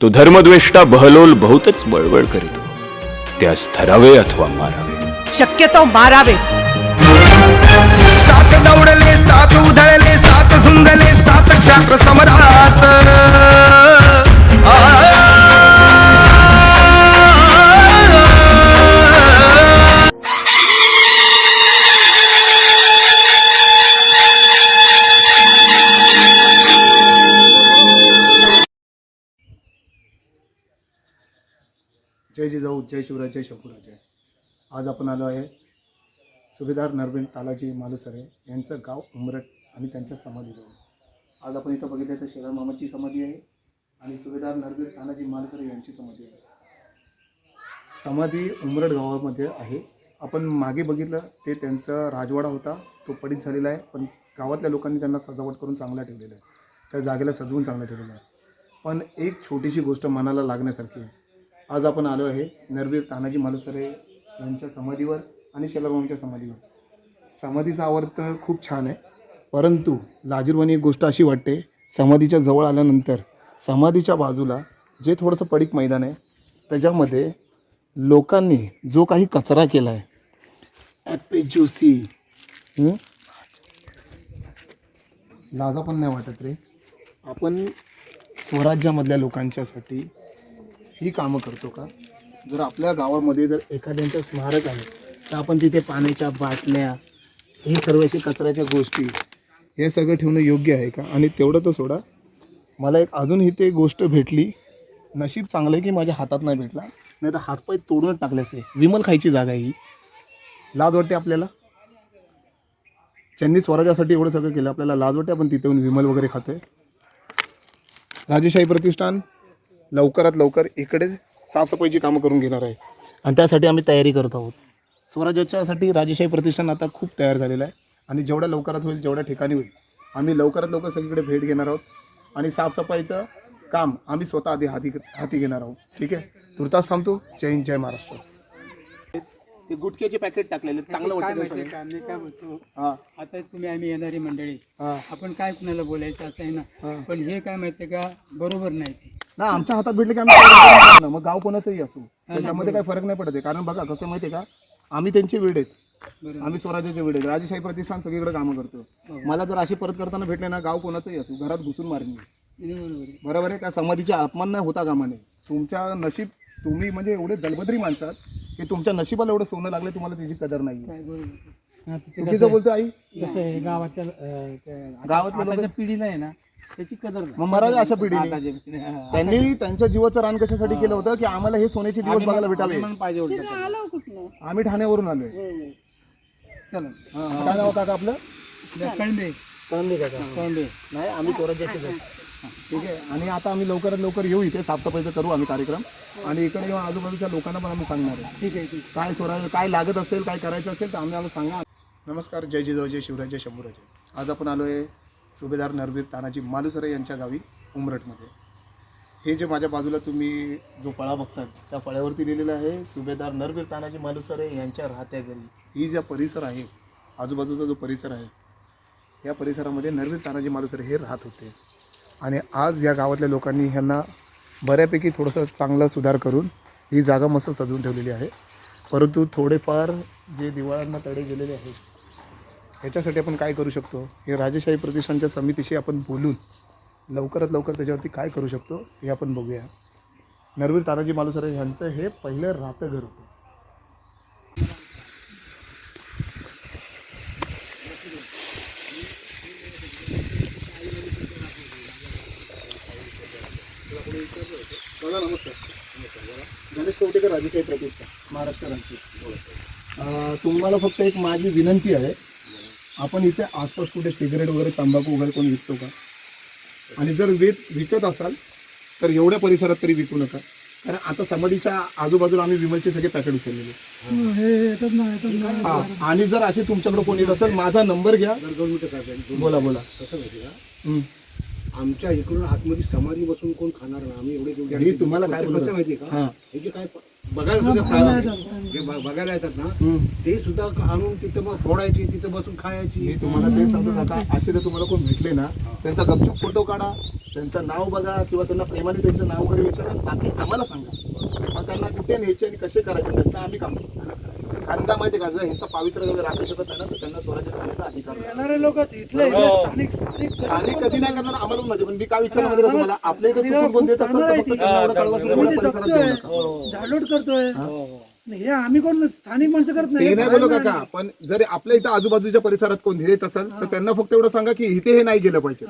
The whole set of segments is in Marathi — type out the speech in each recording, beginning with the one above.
तो धर्मद्वेष्टा बहलोल बहुतच बळबळ करीतो. त्यास धरावे अथवा मारावे. शक्यतो मारावेच. सात दौडले, सात उधळले, सात झुंजले, सात क्षात्र समरात. जय जिजाऊ, जय शिवराज, जय शंभूराज. आज आपण आलो आहे सुभेदार नरवीर तानाजी मालुसरे यांचं गाव उमरट आणि त्यांच्या समाधीजवळ. आज आपण इथं बघितलं तर शेलार मामाची समाधी आहे आणि सुभेदार नरवीर तानाजी मालुसरे यांची समाधी आहे. समाधी उमरट गावामध्ये आहे. आपण मागे बघितलं ते त्यांचा राजवाडा होता, तो पडीत झालेला आहे, पण गावातल्या लोकांनी त्यांना सजावट करून चांगला ठेवलेला आहे. त्या जागेला सजवून चांगलं ठेवलेलं आहे. पण एक छोटीशी गोष्ट मनाला लागण्यासारखी आहे. आज आपण आलो आहे नरवीर तानाजी मालुसरे यांच्या समाधीवर आणि शेलार मामाच्या समाधीवर. समाधीचा आवाज तर खूप छान आहे, परंतु लाजिरवाणी एक गोष्ट अशी वाटते, समाधीच्या जवळ आल्यानंतर समाधीच्या बाजूला जे थोडंसं पडीक मैदान आहे त्याच्यामध्ये लोकांनी जो काही कचरा केला आहे, ॲपे ज्युसी, लाजा पण नाही वाटत रे. आपण स्वराज्यामधल्या लोकांच्यासाठी ही कामं करतो का? जर आपल्या गावामध्ये जर एखाद्यांचं स्मारक आहे तर आपण तिथे पाण्याच्या बाटल्या, हे सर्व अशी कचऱ्याच्या गोष्टी, हे सगळं ठेवणं योग्य आहे का? आणि तेवढं तर सोडा, मला एक अजून इथे गोष्ट भेटली. नशीब चांगलं आहे की माझ्या हातात नाही भेटला, नाही तर हातपाय तोडूनच टाकले असते. विमल खायची जागा आहे ही. लाज वाटते आपल्याला. त्यांनी स्वराज्यासाठी एवढं सगळं केलं, आपल्याला लाज वाटते आपण तिथे येऊन विमल वगैरे खातोय. राजेशाही प्रतिष्ठान लवकरात लवकर इकडे साफसफाईची कामं करून घेणार आहे आणि त्यासाठी आम्ही तयारी करत आहोत. स्वराज्याच्यासाठी राजेशाही प्रतिष्ठान आता खूप तयार झालेलं आहे आणि जेवढ्या लवकरात होईल, जेवढ्या ठिकाणी होईल, आम्ही लवकरात लवकर सगळीकडे भेट घेणार आहोत आणि साफसफाईचं काम आम्ही स्वतः आधी हाती घेणार आहोत. ठीक आहे, तुर्तास थांबतो. जय हिंद, जय महाराष्ट्र. ते गुटख्याचे पॅकेट टाकलेले चांगलं वाटतं का मी काय बोलतो, हां आता तुम्ही आम्ही येणारी मंडळी, हां आपण काय कुणाला बोलायचं असं आहे ना, पण हे काय माहितीये का, बरोबर नाही ते. ना आमच्या हातात भेटले की आम्ही ना, मग गाव कोणाचंही असो त्याच्यामध्ये काही फरक नाही पडत आहे. कारण बघा कसं माहिती आहे का, आम्ही त्यांचे वेड आहेत, आम्ही स्वराज्याचे वेड आहेत. राजेशाही प्रतिष्ठान सगळीकडे कामं करतो. मला जर असे परत करताना भेटले ना, गाव कोणाचंही असो, घरात घुसून मारणे बरोबर आहे का? समाधीचा अपमान नाही होता कामा नये. तुमच्या नशीब, तुम्ही म्हणजे एवढे दलबद्री माणसात की तुमच्या नशिबाला एवढं सोनं लागलं, तुम्हाला त्याची कदर नाही. चुकीचं बोलतो आई. गावातल्या लोक पिढीला आहे ना त्याची कदर नाही. मग मरावे अशा पिढीने. त्यांनी त्यांच्या जीवाचं रान कशासाठी केलं होतं की आम्हाला हे सोन्याचे दिवस बघायला भेटावे. आम्ही ठाण्यावरून आलोय. चला, काय नाव काका आपलं? कळंबे. कळंबे काका. कळंबे. नाही, आम्ही स्वराज्याचे आहेत. ठीक आहे. आणि आता आम्ही लवकरात लवकर येऊ इथे, साफसफाईचा करू आम्ही कार्यक्रम आणि इकडे येऊन आजूबाजूच्या लोकांना पण आम्ही सांगणार आहे. ठीक आहे, ठीक काय स्वराज्य काय लागत असेल, काय करायचं असेल तर आम्हाला सांगा. नमस्कार, जय जिजाऊ, जय शिवराज, जय शंभूराज. आज आपण आलो आहे सुभेदार नरवीर तानाजी मालुसरे यांच्या गावी उमरटमध्ये. हे जे माझ्या बाजूला तुम्ही जो फळा बघतात त्या फळ्यावरती लिहिलेलं आहे सुभेदार नरवीर तानाजी मालुसरे यांच्या राहत्या घरी. ही ज्या परिसर आहे, आजूबाजूचा जो परिसर आहे, या परिसरामध्ये नरवीर तानाजी मालुसरे हे राहत होते. आणि आज या गावातल्या लोकांनी ह्यांना बऱ्यापैकी थोडंसं चांगला सुधार करून ही जागा मस्त सजवून ठेवलेली आहे. परंतु थोडेफार जे दिवाळांना तडे गेलेले आहेत, ह्याच्यासाठी आपण काय करू शकतो, हे राजेशाही प्रतिष्ठानच्या समितीशी आपण बोलून लवकरात लवकर त्याच्यावरती काय करू शकतो हे आपण बघूया. नरवीर तानाजी मालुसरे यांचं हे पहिलं राहतं घर होतं. नमस्कार. गणेश कवटेकर, राजेशाही प्रतिष्ठान, महाराष्ट्र राज्य. तुम्हाला फक्त एक माझी विनंती आहे, आपण इथे आसपास कुठे सिगरेट वगैरे, तंबाखू वगैरे कोणी विकतो का? आणि जर विकत असाल तर एवढ्या परिसरात तरी विकू नका. कारण आता समाधीच्या आजूबाजूला आम्ही विमलचे सगळे पॅकेट उचललेले. हां, आणि जर असे तुमच्याकडे कोणी येत असेल, माझा नंबर घ्या. 2 मिनिटं साहेब, बोला बोला. कसं माहिती का, आमच्या इकडून आतमध्ये समाधी बसून कोण खाणार ना, आम्ही एवढे मी तुम्हाला काय कसं माहिती का, हां, हे जे काय बघायला सुद्धा जे बघायला येतात ना, ते सुद्धा आणून तिथं मग फोडायची, तिथं बसून खायची. मी तुम्हाला ते सांगतो काका, असे जर तुम्हाला कोण भेटले ना, त्यांचा गपचूप फोटो काढा, त्यांचं नाव बघा किंवा त्यांना प्रेमाने त्यांचं नाव वगैरे विचारा आणि बाकी आम्हाला सांगा. मग त्यांना कुठे न्यायचे आणि कसे करायचे त्यांचं आम्ही काम करू. कारण काय माहिती का, जर ह्यांचा पावित्र्य वगैरे राखू शकत नाही ना तर त्यांना स्वराज्य करण्याचा अधिकार नाही. येणारे लोक इथले स्थानिक आणि कधी नाही करणार आम्हाला म्हणजे, पण मी काय विचारलं माहिती का तुम्हाला, आपल्या इथे चुकून कोण देत असेल तर फक्त त्यांना एवढं कळवा की एवढ्या परिसरात देऊ नका. झाडलोट करतोय हे आम्ही कोण स्थानिक माणसं करत ते नाही बोलू काका, पण जर आपल्या इथं आजूबाजूच्या परिसरात कोण देत असेल तर त्यांना फक्त एवढं सांगा की इथे हे नाही गेलं पाहिजे.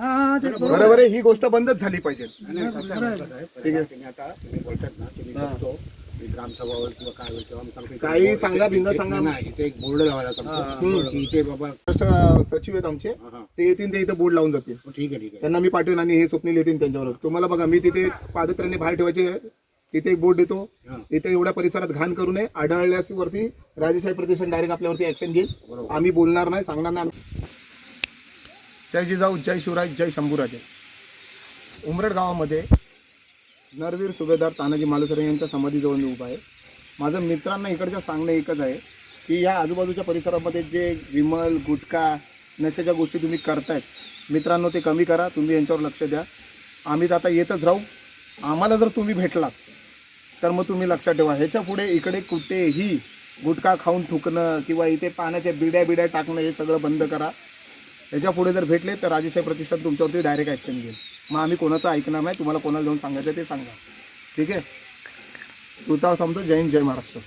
बरोबर आहे, ही गोष्ट बंदच झाली पाहिजे. तुम्ही आता तुम्ही बोलतात ना, तुम्ही करतो मी ग्रामसभावर किंवा काय होईल तेव्हा मी सांगतो काही सांगा, बिंदा सांगा. नाही, इथे एक बोर्ड लावायला सांगतो की इथे बाबा महाराष्ट्र सचिव आहेत आमचे, ते येतील, ते इथे बोर्ड लावून जातील. ठीक आहे त्यांना मी पाठवेन आणि हे स्वप्नील येतील त्यांच्यावर. तुम्हाला बघा, मी तिथे पादत्राणे बाहेर ठेवायचे, तिथे एक बोर्ड देतो, इथे एवढ्या परिसरात घाण करू नये, आढळल्यास वरती राजेशाही प्रतिष्ठान डायरेक्ट आपल्यावरती ऍक्शन घेईल. आम्ही बोलणार नाही, सांगणार नाही. जय जिजाऊ, जय शिवराज, जय शंभूराजे. उमरड गावामध्ये नरवीर सुभेदार तानाजी मालुसरे यांच्या समाधीजवळ मी उभा आहे. माझं मित्रांना इकडच्या सांगणं एकच आहे की या आजूबाजूच्या परिसरामध्ये जे विमल, गुटखा, नशेच्या गोष्टी तुम्ही करतायत, मित्रांनो ते कमी करा. तुम्ही यांच्यावर लक्ष द्या. आम्ही तर आता येतच राहू. आम्हाला जर तुम्ही भेटलात तर मग तुम्ही लक्षात ठेवा, ह्याच्या पुढे इकडे कुठेही गुटखा खाऊन थुकणं किंवा इथे पाण्याच्या बिड्या टाकणं हे सगळं बंद करा. ह्याच्या पुढे जर भेटले तर राजेशाही प्रतिष्ठान तुमच्यावरती डायरेक्ट ॲक्शन घेईल. मग आम्ही कोणाचं ऐकणार नाही. तुम्हाला कोणाला जाऊन सांगायचं ते सांगा. ठीक आहे. तुता थांबतो. जय हिंद, जय महाराष्ट्र.